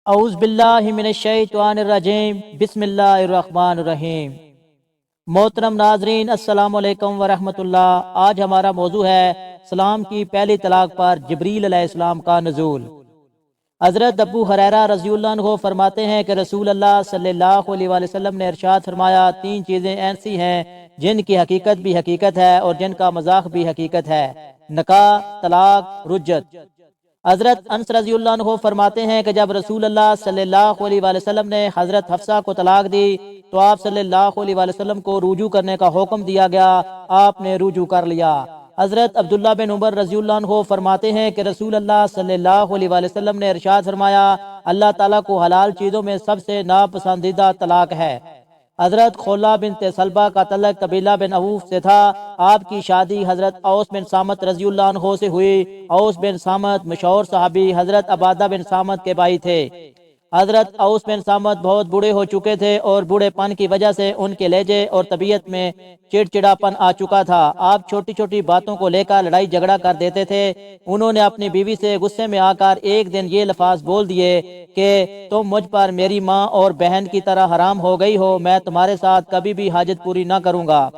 اعوذ باللہ من الشیطان الرجیم، بسم اللہ الرحمن الرحیم۔ محترم ناظرین، السلام علیکم ورحمۃ اللہ۔ آج ہمارا موضوع ہے سلام کی پہلی طلاق پر جبریل علیہ السلام کا نزول۔ حضرت ابو ہریرہ رضی اللہ عنہ فرماتے ہیں کہ رسول اللہ صلی اللہ علیہ وسلم نے ارشاد فرمایا، تین چیزیں ایسی ہیں جن کی حقیقت بھی حقیقت ہے اور جن کا مذاق بھی حقیقت ہے: نکاح، طلاق، رجت۔ حضرت انس رضی اللہ عنہ فرماتے ہیں کہ جب رسول اللہ صلی اللہ علیہ وسلم نے حضرت حفصہ کو طلاق دی تو آپ صلی اللہ علیہ وسلم کو رجوع کرنے کا حکم دیا گیا، آپ نے رجوع کر لیا۔ حضرت عبداللہ بن عمر رضی اللہ عنہ فرماتے ہیں کہ رسول اللہ صلی اللہ علیہ وسلم نے ارشاد فرمایا، اللہ تعالیٰ کو حلال چیزوں میں سب سے ناپسندیدہ طلاق ہے۔ حضرت خولہ بنت سلبہ کا تعلق قبیلہ بن عوف سے تھا۔ آپ کی شادی حضرت اوس بن صامت رضی اللہ عنہ سے ہوئی۔ اوس بن صامت مشہور صحابی حضرت عبادہ بن صامت کے بھائی تھے۔ حضرت اوس بن صامت بہت بوڑھے ہو چکے تھے اور بوڑھے پن کی وجہ سے ان کے لہجے اور طبیعت میں چڑچڑاپن آ چکا تھا۔ آپ چھوٹی چھوٹی باتوں کو لے کر لڑائی جھگڑا کر دیتے تھے۔ انہوں نے اپنی بیوی سے غصے میں آ کر ایک دن یہ الفاظ بول دیے کہ تم مجھ پر میری ماں اور بہن کی طرح حرام ہو گئی ہو، میں تمہارے ساتھ کبھی بھی حاجت پوری نہ کروں گا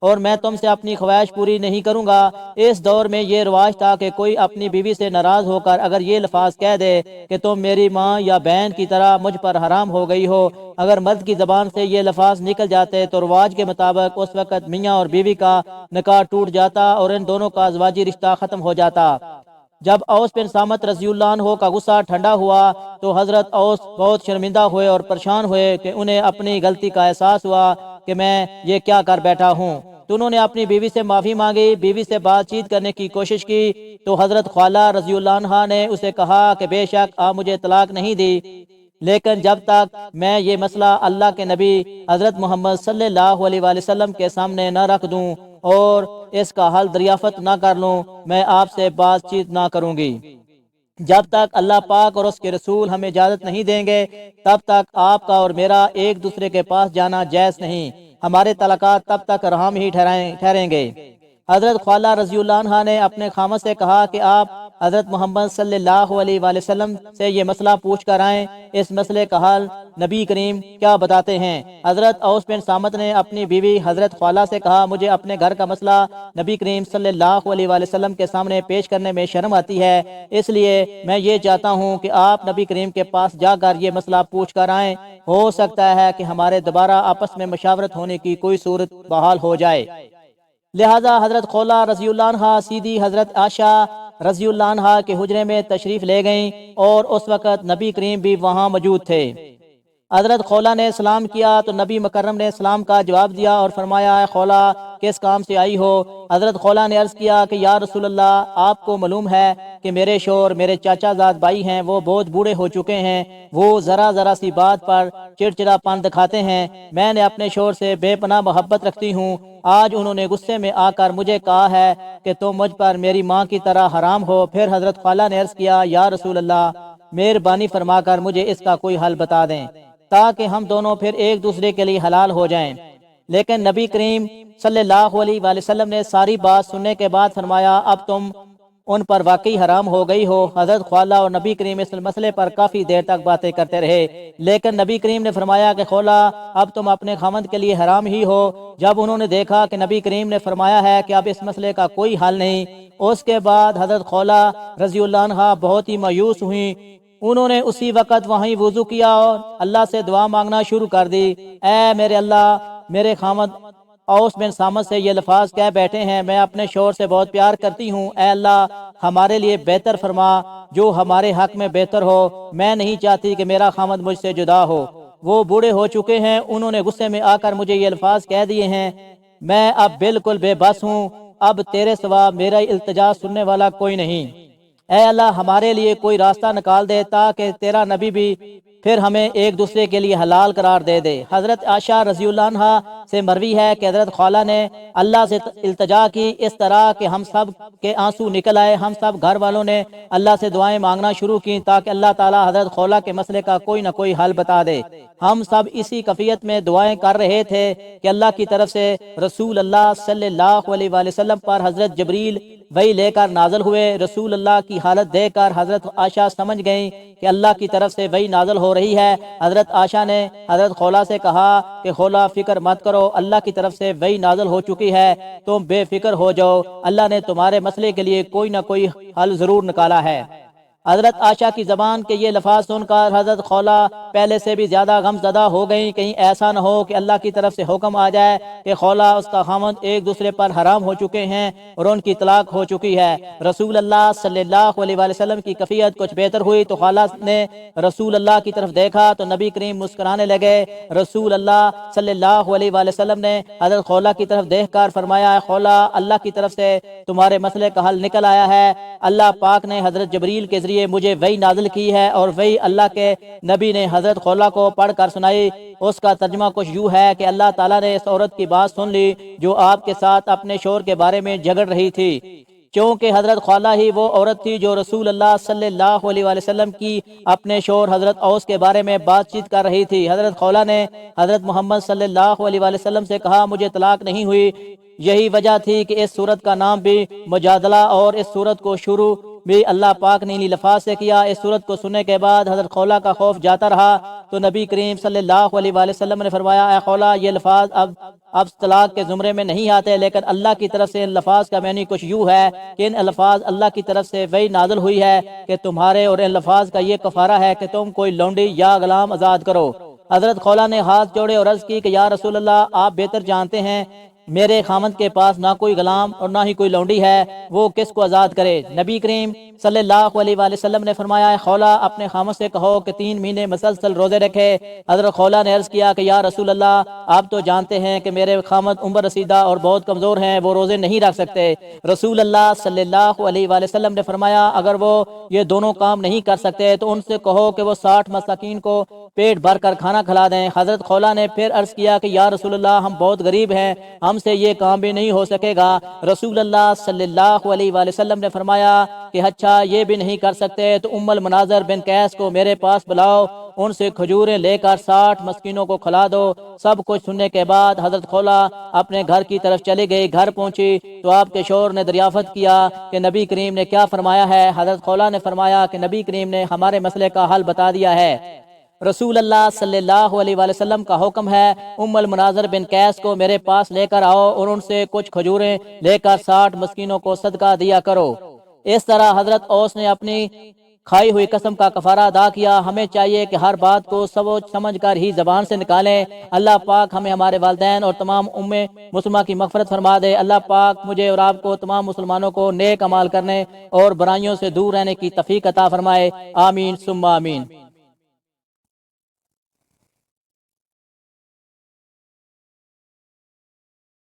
اور میں تم سے اپنی خواہش پوری نہیں کروں گا۔ اس دور میں یہ رواج تھا کہ کوئی اپنی بیوی سے ناراض ہو کر اگر یہ الفاظ کہہ دے کہ تم میری ماں یا بہن کی طرح مجھ پر حرام ہو گئی ہو، اگر مرد کی زبان سے یہ الفاظ نکل جاتے تو رواج کے مطابق اس وقت میاں اور بیوی کا نکاح ٹوٹ جاتا اور ان دونوں کا ازواجی رشتہ ختم ہو جاتا۔ جب اوس بن صامت رضی اللہ عنہ کا غصہ ٹھنڈا ہوا تو حضرت اوس بہت شرمندہ ہوئے اور پریشان ہوئے کہ انہیں اپنی غلطی کا احساس ہوا کہ میں یہ کیا کر بیٹھا ہوں۔ تو انہوں نے اپنی بیوی سے معافی مانگی، بیوی سے بات چیت کرنے کی کوشش کی تو حضرت خولہ رضی اللہ عنہ نے اسے کہا کہ بے شک آپ مجھے طلاق نہیں دی، لیکن جب تک میں یہ مسئلہ اللہ کے نبی حضرت محمد صلی اللہ علیہ وسلم کے سامنے نہ رکھ دوں اور اس کا حل دریافت نہ کر لوں، میں آپ سے بات چیت نہ کروں گی۔ جب تک اللہ پاک اور اس کے رسول ہمیں اجازت نہیں دیں گے تب تک آپ کا اور میرا ایک دوسرے کے پاس جانا جائز نہیں، ہمارے تعلقات تب تک رحم ہی ٹھہریں گے۔ حضرت خولہ رضی اللہ عنہ نے اپنے خامد سے کہا کہ آپ حضرت محمد صلی اللہ علیہ وسلم سے یہ مسئلہ پوچھ کر آئیں، اس مسئلے کا حل نبی کریم کیا بتاتے ہیں۔ حضرت اوس بن صامت نے اپنی بیوی حضرت خولہ سے کہا، مجھے اپنے گھر کا مسئلہ نبی کریم صلی اللہ علیہ وسلم کے سامنے پیش کرنے میں شرم آتی ہے، اس لیے میں یہ چاہتا ہوں کہ آپ نبی کریم کے پاس جا کر یہ مسئلہ پوچھ کر آئیں، ہو سکتا ہے کہ ہمارے دوبارہ آپس میں مشاورت ہونے کی کوئی صورت بحال ہو جائے۔ لہذا حضرت خولہ رضی اللہ عنہ سیدھی حضرت عائشہ رضی اللہ عنہ کے حجرے میں تشریف لے گئیں اور اس وقت نبی کریم بھی وہاں موجود تھے۔ حضرت خولہ نے سلام کیا تو نبی مکرم نے سلام کا جواب دیا اور فرمایا، اے خولہ کس کام سے آئی ہو؟ حضرت خولہ نے عرض کیا کہ یا رسول اللہ، آپ کو معلوم ہے کہ میرے شوہر میرے چاچا زاد بھائی ہیں، وہ بہت بوڑھے ہو چکے ہیں، وہ ذرا سی بات پر چڑچڑا پن دکھاتے ہیں۔ میں نے اپنے شوہر سے بے پناہ محبت رکھتی ہوں، آج انہوں نے غصے میں آ کر مجھے کہا ہے کہ تم مجھ پر میری ماں کی طرح حرام ہو۔ پھر حضرت خولہ نے عرض کیا، یا رسول اللہ، مہربانی فرما کر مجھے اس کا کوئی حل بتا دیں تاکہ ہم دونوں پھر ایک دوسرے کے لیے حلال ہو جائیں۔ لیکن نبی کریم صلی اللہ علیہ وسلم نے ساری بات سننے کے بعد فرمایا، اب تم ان پر واقعی حرام ہو گئی ہو۔ حضرت خولہ اور نبی کریم اس مسئلے پر کافی دیر تک باتیں کرتے رہے، لیکن نبی کریم نے فرمایا کہ خولہ، اب تم اپنے خاوند کے لیے حرام ہی ہو۔ جب انہوں نے دیکھا کہ نبی کریم نے فرمایا ہے کہ اب اس مسئلے کا کوئی حل نہیں، اس کے بعد حضرت خولہ رضی اللہ عنہ بہت ہی مایوس ہوئیں۔ انہوں نے اسی وقت وہیں وضو کیا اور اللہ سے دعا مانگنا شروع کر دی، اے میرے اللہ، میرے خاوند اوس بن صامت سے یہ الفاظ کہہ بیٹھے ہیں، میں اپنے شوہر سے بہت پیار کرتی ہوں، اے اللہ ہمارے لیے بہتر فرما جو ہمارے حق میں بہتر ہو، میں نہیں چاہتی کہ میرا خاوند مجھ سے جدا ہو۔ وہ بوڑھے ہو چکے ہیں، انہوں نے غصے میں آ کر مجھے یہ الفاظ کہہ دیے ہیں، میں اب بالکل بے بس ہوں، اب تیرے سوا میرا التجا سننے والا کوئی نہیں، اے اللہ ہمارے لیے کوئی راستہ نکال دے تاکہ تیرا نبی بھی پھر ہمیں ایک دوسرے کے لیے حلال قرار دے دے۔ حضرت عائشہ رضی اللہ عنہ سے مروی ہے کہ حضرت خولہ نے اللہ سے التجا کی اس طرح کہ ہم سب کے آنسو نکل آئے، ہم سب گھر والوں نے اللہ سے دعائیں مانگنا شروع کی تاکہ اللہ تعالیٰ حضرت خولہ کے مسئلے کا کوئی نہ کوئی حل بتا دے۔ ہم سب اسی کیفیت میں دعائیں کر رہے تھے کہ اللہ کی طرف سے رسول اللہ صلی اللہ علیہ وسلم پر حضرت جبریل وہی لے کر نازل ہوئے۔ رسول اللہ کی حالت دیکھ کر حضرت عائشہ سمجھ گئیں کہ اللہ کی طرف سے وہی نازل ہو رہی ہے۔ حضرت عائشہ نے حضرت خولا سے کہا کہ خولا فکر مت کرو، اللہ کی طرف سے وہی نازل ہو چکی ہے، تم بے فکر ہو جاؤ، اللہ نے تمہارے مسئلے کے لیے کوئی نہ کوئی حل ضرور نکالا ہے۔ حضرت عائشہ کی زبان کے یہ لفظ سن کر حضرت خولا پہلے سے بھی زیادہ غم زدہ ہو گئیں، کہیں ایسا نہ ہو کہ اللہ کی طرف سے حکم آ جائے کہ خولا اس کا خاوند ایک دوسرے پر حرام ہو چکے ہیں اور ان کی طلاق ہو چکی ہے۔ رسول اللہ صلی اللہ علیہ وآلہ وسلم کی کیفیت کچھ بہتر ہوئی تو خولا نے رسول اللہ کی طرف دیکھا تو نبی کریم مسکرانے لگے۔ رسول اللہ صلی اللہ علیہ وآلہ وسلم نے حضرت خولا کی طرف دیکھ کر فرمایا، خولا اللہ کی طرف سے تمہارے مسئلے کا حل نکل آیا ہے۔ اللہ پاک نے حضرت جبریل کے ذریعے مجھے وحی نازل کی ہے اور وحی اللہ کے نبی نے حضرت خولا کو پڑھ کر سنائی۔ اس کا ترجمہ کچھ یوں ہے کہ اللہ تعالیٰ نے اس عورت کی بات سن لی جو آپ کے ساتھ اپنے شوہر کے بارے میں جھگڑ رہی تھی، چونکہ حضرت خولا ہی وہ عورت تھی جو رسول اللہ صلی اللہ علیہ وآلہ وسلم کی اپنے شوہر حضرت اوس کے بارے میں بات چیت کر رہی تھی۔ حضرت خولا نے حضرت محمد صلی اللہ علیہ وآلہ وسلم سے کہا، مجھے طلاق نہیں ہوئی۔ یہی وجہ تھی کہ اس صورت کا نام بھی مجادلہ اور اس صورت کو شروع بھی اللہ پاک نے انہی لفاظ سے کیا۔ اس صورت کو سننے کے بعد حضرت خولا کا خوف جاتا رہا تو نبی کریم صلی اللہ علیہ وآلہ وسلم نے فرمایا، اے خولا، یہ لفاظ اب طلاق کے زمرے میں نہیں آتے، لیکن اللہ کی طرف سے ان لفاظ کا معنی کچھ یوں ہے کہ ان الفاظ اللہ کی طرف سے وہی نازل ہوئی ہے کہ تمہارے اور ان لفاظ کا یہ کفارہ ہے کہ تم کوئی لونڈی یا غلام آزاد کرو۔ حضرت خولا نے ہاتھ جوڑے اور عرض کی کہ یا رسول اللہ، آپ بہتر جانتے ہیں میرے خامند کے پاس نہ کوئی غلام اور نہ ہی کوئی لونڈی ہے، وہ کس کو آزاد کرے؟ نبی کریم صلی اللہ علیہ وآلہ وسلم نے فرمایا، خولا اپنے خامند سے کہو کہ 3 مہینے مسلسل روزے رکھے۔ حضرت خولا نے عرض کیا کہ یا رسول اللہ، آپ تو جانتے ہیں کہ میرے خامند عمر رسیدہ اور بہت کمزور ہیں، وہ روزے نہیں رکھ سکتے۔ رسول اللہ صلی اللہ علیہ وآلہ وسلم نے فرمایا، اگر وہ یہ دونوں کام نہیں کر سکتے تو ان سے کہو کہ وہ 60 مساکین کو پیٹ بھر کر کھانا کھلا دیں۔ حضرت خولا نے پھر عرض کیا کہ یا رسول اللہ، ہم بہت غریب ہیں، ہم سے یہ کام بھی نہیں ہو سکے گا۔ رسول اللہ صلی اللہ علیہ وآلہ وسلم نے فرمایا کہ اچھا یہ بھی نہیں کر سکتے تو ام المناظر بن قیس کو میرے پاس بلاؤ، ان سے کھجوریں لے کر 60 مسکینوں کو کھلا دو۔ سب کچھ سننے کے بعد حضرت خولا اپنے گھر کی طرف چلی گئی۔ گھر پہنچی تو آپ کے شوہر نے دریافت کیا کہ نبی کریم نے کیا فرمایا ہے۔ حضرت خولا نے فرمایا کہ نبی کریم نے ہمارے مسئلے کا حل بتا دیا ہے۔ رسول اللہ صلی اللہ علیہ وآلہ وسلم کا حکم ہے، ام المناظر بن قیس کو میرے پاس لے کر آؤ اور ان سے کچھ کھجوریں لے کر 60 مسکینوں کو صدقہ دیا کرو۔ اس طرح حضرت اوس نے اپنی کھائی ہوئی قسم کا کفارہ ادا کیا۔ ہمیں چاہیے کہ ہر بات کو سوچ سمجھ کر ہی زبان سے نکالیں۔ اللہ پاک ہمیں ہمارے والدین اور تمام امت مسلمہ کی مغفرت فرما دے۔ اللہ پاک مجھے اور آپ کو تمام مسلمانوں کو نیک اعمال کرنے اور برائیوں سے دور رہنے کی توفیق عطا فرمائے۔ آمین ثم آمین۔